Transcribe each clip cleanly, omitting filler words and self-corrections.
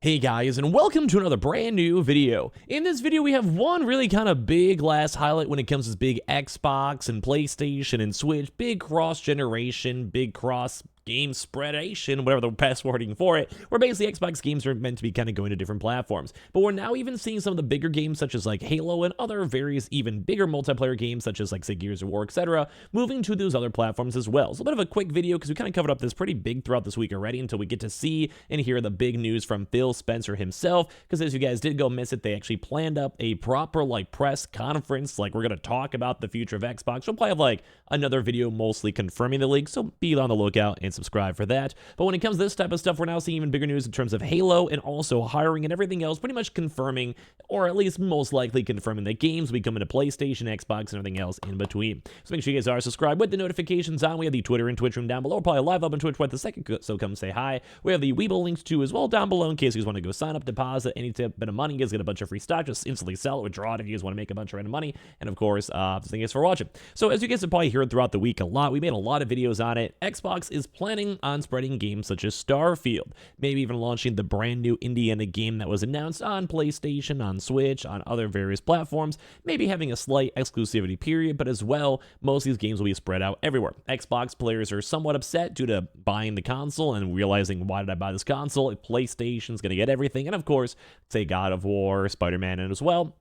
Hey guys, and welcome to another brand new video. In this video, we have one really kind of big last highlight when it comes to this big Xbox and PlayStation and Switch, big cross-generation, big cross-game spreadation, whatever the best wording for it, where basically Xbox games are meant to be kind of going to different platforms. But we're now even seeing some of the bigger games such as like Halo and other various even bigger multiplayer games such as like say Gears of War, etc., moving to those other platforms as well. So a bit of a quick video because we kind of covered up this pretty big throughout this week already until we get to see and hear the big news from Phil Spencer himself, because as you guys did go miss it, they actually planned up a proper like press conference, like we're going to talk about the future of Xbox. We'll probably have like another video mostly confirming the leak, so be on the lookout and subscribe for that. But when it comes to this type of stuff, we're now seeing even bigger news in terms of Halo and also hiring and everything else, pretty much confirming, or at least most likely confirming, that games will be coming to PlayStation, Xbox, and everything else in between. So make sure you guys are subscribed with the notifications on. We have the Twitter and Twitch room down below. We're probably live up on Twitch right the second, so come say hi. We have the Weeble links too as well down below in case you guys want to go sign up, deposit any bit of money. You guys get a bunch of free stock, just instantly sell it, withdraw it if you guys want to make a bunch of random money. And of course, thank you guys for watching. So as you guys have probably heard throughout the week a lot, we made a lot of videos on it. Xbox is planning on spreading games such as Starfield, maybe even launching the brand new Indiana game that was announced on PlayStation, on Switch, on other various platforms, maybe having a slight exclusivity period, but as well, most of these games will be spread out everywhere. Xbox players are somewhat upset due to buying the console and realizing, why did I buy this console? PlayStation's going to get everything, and of course, say God of War, Spider-Man, and as well.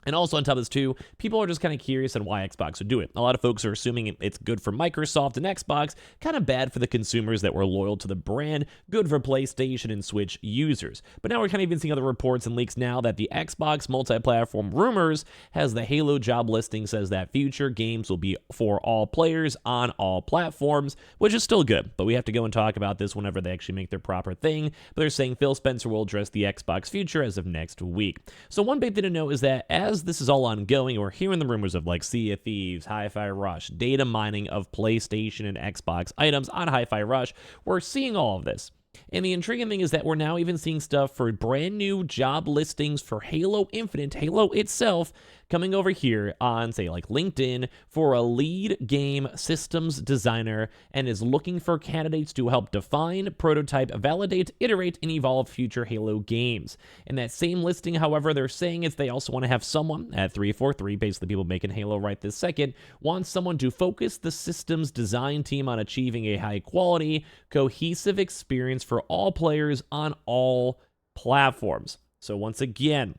And also on top of this too, people are just kind of curious on why Xbox would do it. A lot of folks are assuming it's good for Microsoft and Xbox, kind of bad for the consumers that were loyal to the brand, good for PlayStation and Switch users. But now we're kind of even seeing other reports and leaks now that the Xbox multi-platform rumors has the Halo job listing says that future games will be for all players on all platforms, which is still good. But we have to go and talk about this whenever they actually make their proper thing. But they're saying Phil Spencer will address the Xbox future as of next week. So one big thing to know is that as this is all ongoing, we're hearing the rumors of like Sea of Thieves, Hi-Fi Rush, data mining of PlayStation and Xbox items on Hi-Fi Rush. We're seeing all of this. And the intriguing thing is that we're now even seeing stuff for brand new job listings for Halo Infinite, Halo itself, coming over here on, say, like LinkedIn for a lead game systems designer, and is looking for candidates to help define, prototype, validate, iterate, and evolve future Halo games. In that same listing, however, they're saying is they also want to have someone at 343, basically people making Halo right this second, wants someone to focus the systems design team on achieving a high quality, cohesive experience for all players on all platforms. So once again,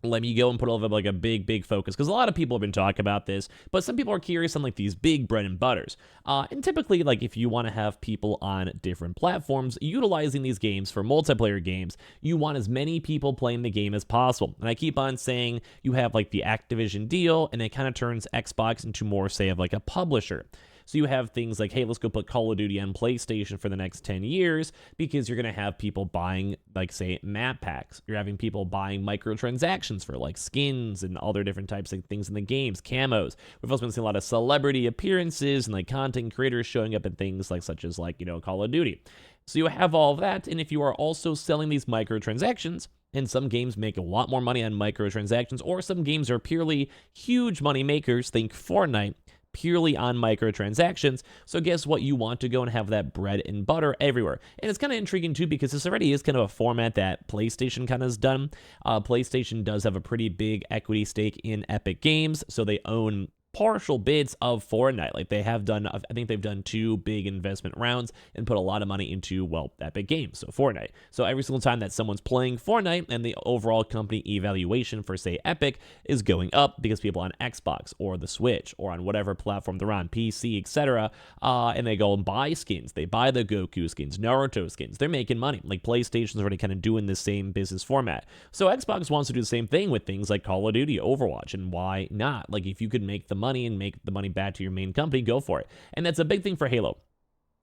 let me go and put a little bit like a big focus, because a lot of people have been talking about this, but some people are curious on like these big bread and butters. And typically, like if you want to have people on different platforms utilizing these games for multiplayer games, you want as many people playing the game as possible. And I keep on saying you have like the Activision deal, and it kind of turns Xbox into more, say, of like a publisher. So you have things like, hey, let's go put Call of Duty on PlayStation for the next 10 years, because you're going to have people buying, like, say, map packs. You're having people buying microtransactions for, like, skins and other different types of things in the games, camos. We've also been seeing a lot of celebrity appearances and, like, content creators showing up in things like, such as, like, you know, Call of Duty. So you have all of that, and if you are also selling these microtransactions, and some games make a lot more money on microtransactions, or some games are purely huge money makers, think Fortnite, purely on microtransactions. So guess what? You want to go and have that bread and butter everywhere. And it's kind of intriguing too, because this already is kind of a format that PlayStation kind of has done. PlayStation does have a pretty big equity stake in Epic Games, so they own partial bits of Fortnite. Like they have done, I think they've done 2 big investment rounds and put a lot of money into, well, Epic Games, so Fortnite. So every single time that someone's playing Fortnite, and the overall company evaluation for, say, Epic is going up, because people on Xbox or the Switch or on whatever platform they're on, PC, etc., and they go and buy skins. They buy the Goku skins, Naruto skins. They're making money. Like PlayStation's already kind of doing the same business format. So Xbox wants to do the same thing with things like Call of Duty, Overwatch, and why not? Like if you could make the money and make the money back to your main company, go for it. And that's a big thing for Halo.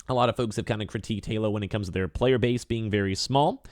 A lot of folks have kind of critiqued Halo when it comes to their player base being very small,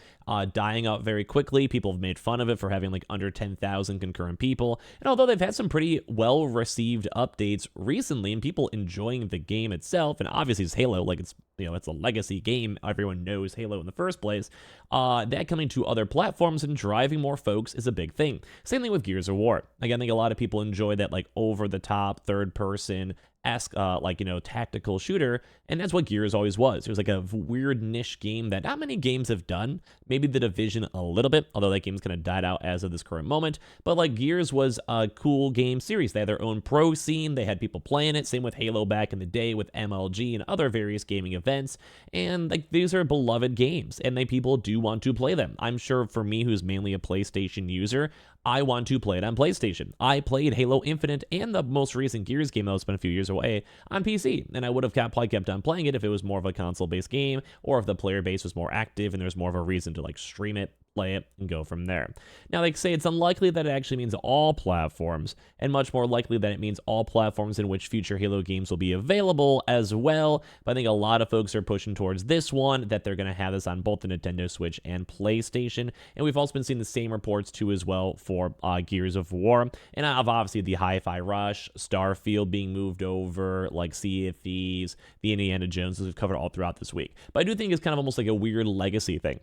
dying out very quickly. People have made fun of it for having like under 10,000 concurrent people. And although they've had some pretty well-received updates recently, and people enjoying the game itself, and obviously it's Halo, like it's, you know, it's a legacy game. Everyone knows Halo in the first place. That coming to other platforms and driving more folks is a big thing. Same thing with Gears of War. Again, I think a lot of people enjoy that like over-the-top third-person tactical shooter, and that's what Gears always was. It was like a weird niche game that not many games have done. Maybe The Division a little bit, although that game's kind of died out as of this current moment. But like Gears was a cool game series. They had their own pro scene. They had people playing it. Same with Halo back in the day with MLG and other various gaming events. And like these are beloved games, and people do want to play them. I'm sure for me, who's mainly a PlayStation user, I want to play it on PlayStation. I played Halo Infinite and the most recent Gears game that was been a few years away on PC, and I would have probably kept on playing it if it was more of a console-based game, or if the player base was more active and there's more of a reason to like stream it, play it, and go from there. Now, they say it's unlikely that it actually means all platforms, and much more likely that it means all platforms in which future Halo games will be available as well. But I think a lot of folks are pushing towards this one, that they're going to have this on both the Nintendo Switch and PlayStation. And we've also been seeing the same reports too as well for Gears of War, and obviously the Hi-Fi Rush, Starfield being moved over, like Sea of Thieves, the Indiana Jones, as we've covered all throughout this week. But I do think it's kind of almost like a weird legacy thing,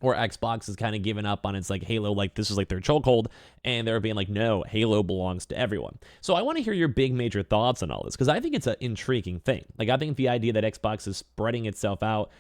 or Xbox is kind of giving up on its like Halo, like this is like their chokehold, and they're being like, no, Halo belongs to everyone. So I want to hear your big major thoughts on all this, because I think it's an intriguing thing. Like, I think the idea that Xbox is spreading itself out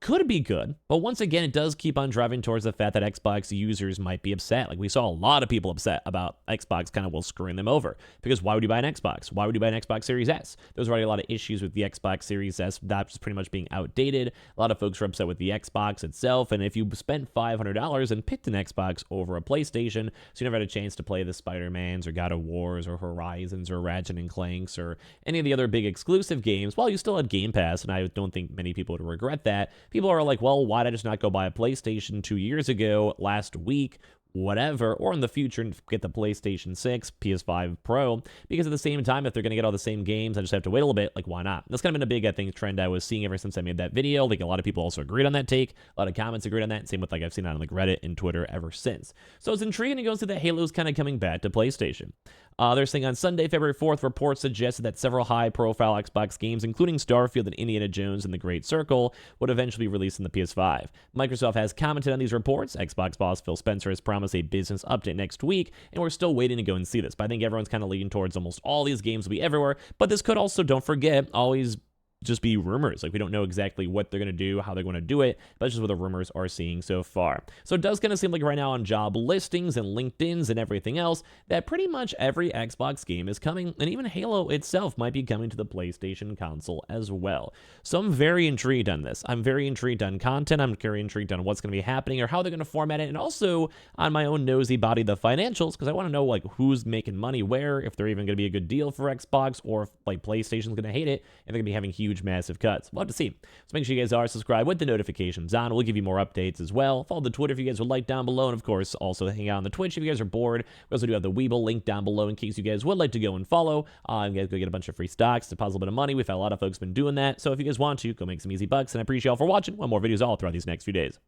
could be good, but once again, it does keep on driving towards the fact that Xbox users might be upset. Like, we saw a lot of people upset about Xbox kind of screwing them over, because why would you buy an Xbox? Why would you buy an Xbox Series S? There's already a lot of issues with the Xbox Series S. That's pretty much being outdated. A lot of folks are upset with the Xbox itself, and if you spent $500 and picked an Xbox over a PlayStation, so you never had a chance to play the Spider-Mans or God of Wars or Horizons or Ratchet and Clanks or any of the other big exclusive games, while you still had Game Pass, and I don't think many people would regret that, people are like, well, why did I just not go buy a PlayStation 2 years ago, last week, whatever, or in the future and get the PlayStation 6, PS5 Pro, because at the same time, if they're going to get all the same games, I just have to wait a little bit, like, why not? That's kind of been a big, I think, trend I was seeing ever since I made that video. Like, a lot of people also agreed on that take, a lot of comments agreed on that, same with, like, I've seen on, like, Reddit and Twitter ever since. So it's intriguing to go see that Halo's kind of coming back to PlayStation. They're saying on Sunday, February 4th, reports suggested that several high-profile Xbox games, including Starfield and Indiana Jones and The Great Circle, would eventually be released in the PS5. Microsoft has commented on these reports. Xbox boss Phil Spencer has promised a business update next week, and we're still waiting to go and see this. But I think everyone's kind of leaning towards almost all these games will be everywhere, but this could also, don't forget, always just be rumors. Like, we don't know exactly what they're going to do, how they're going to do it, but that's just what the rumors are seeing so far. So it does kind of seem like right now on job listings and LinkedIn's and everything else, that pretty much every Xbox game is coming, and even Halo itself might be coming to the PlayStation console as well. So I'm very intrigued on this. I'm very intrigued on content. I'm very intrigued on what's going to be happening or how they're going to format it, and also on my own nosy body, the financials, because I want to know like who's making money where, if they're even going to be a good deal for Xbox, or if like PlayStation's going to hate it and they're going to be having huge, massive cuts. We'll have to see. So make sure you guys are subscribed with the notifications on. We'll give you more updates as well. Follow the Twitter if you guys would like down below, and of course also hang out on the Twitch if you guys are bored. We also do have the Weeble link down below in case you guys would like to go and follow. You guys go get a bunch of free stocks, deposit a little bit of money. We've had a lot of folks been doing that, so if you guys want to, go make some easy bucks, and I appreciate y'all for watching. One more videos all throughout these next few days.